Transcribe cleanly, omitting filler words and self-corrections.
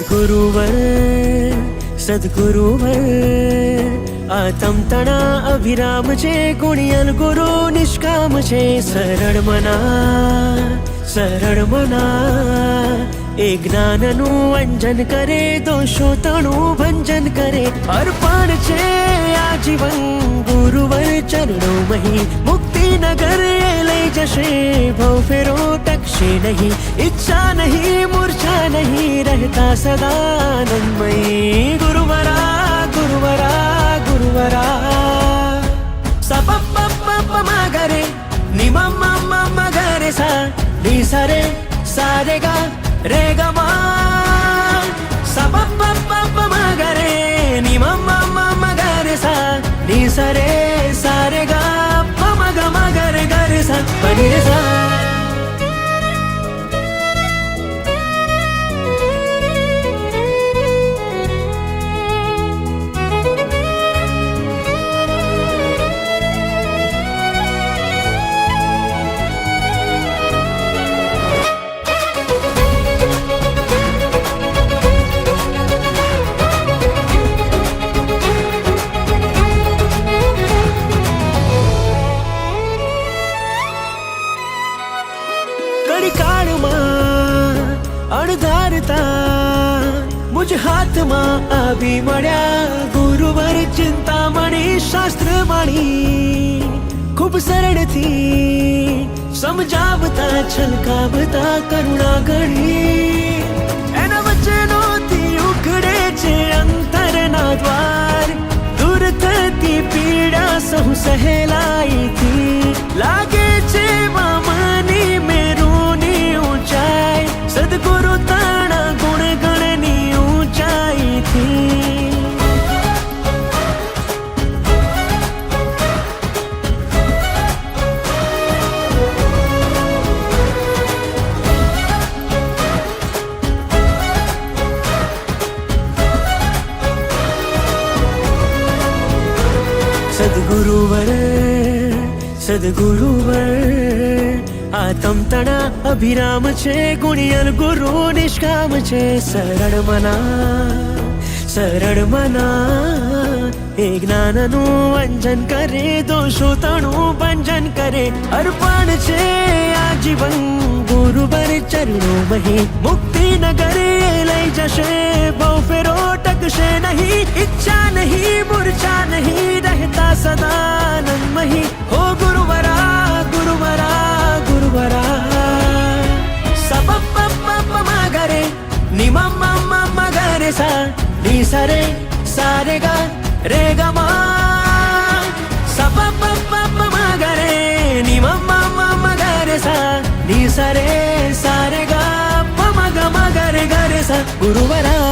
સદગુરુવર સદગુરુવર આ તમતણા અભિરામ છે, ગુણિયલ ગુરુ નિષ્કામ છે. સરળ મના એ જ્ઞાનનું અંજન કરે, દોષો તણું ભંજન કરે. અર્પણ છે આ જીવન ગુરુવર ચરણો મહી, મુક્તિનગર એ લઈ જશે, ભવ ફેરો ટકશે નહીં. ઈચ્છા નહીં મૂર્છા નહીં, રહેતા સદાનંદમયી. ગુરુવરા ગુરુવરા ગુરુવરા સપ મા ગરે નિ મ ગરે સા ની સરે સારે ગા રે ગ મા. સપ મા ગરે નિ મ ગરે સા ની સરે સારે ગા મ ગ મ ગરે ગરે સા પની રે સા. અણધારતા મુજ હાથમાં આવી મળ્યા, ગુરુવર ચિંતામણી શાસ્ત્ર વાણી. ખૂબ સરળથી સમજાવતા છલકાવતા કરુણા ઘણી. એના વચનોથી ઉઘડે છે અંતરના દ્વાર, દૂર થતી પીડા સહુ સહેલાઈથી. લાગે છે મામાની મેરુની ઊંચાઈ, સદગુરુ તાણા ગુણ ગણની ઊંચાઈથી. સદગુરુવર સદગુરુવર આ તમતણા અભિરામ છે, ગુણિયલ ગુરુ નિષ્કામ છે. સરળ મના એ જ્ઞાનનું અંજન કરે, દોષો તણું ભંજન કરે. અર્પણ છે આ જીવન ગુરુવર ચરણો મહી, મુક્તિનગર એ લઈ જશે, ભવ ફેરો ટકશે નહીં. ઈચ્છા નહીં મૂર્છા નહીં, રહેતા સદાનંદમયી. હો ગુરુવરા ગુરુવરા ગુરુવરા સપ મા ગરે નિ મ ગરે સા ની સરે સારે ગા રે ગ મા. સપ મા ગરે નિ મ ગરે સા ની સરે સારે ગા મ ગ મ ગરે ગરે સા. ગુરુવરા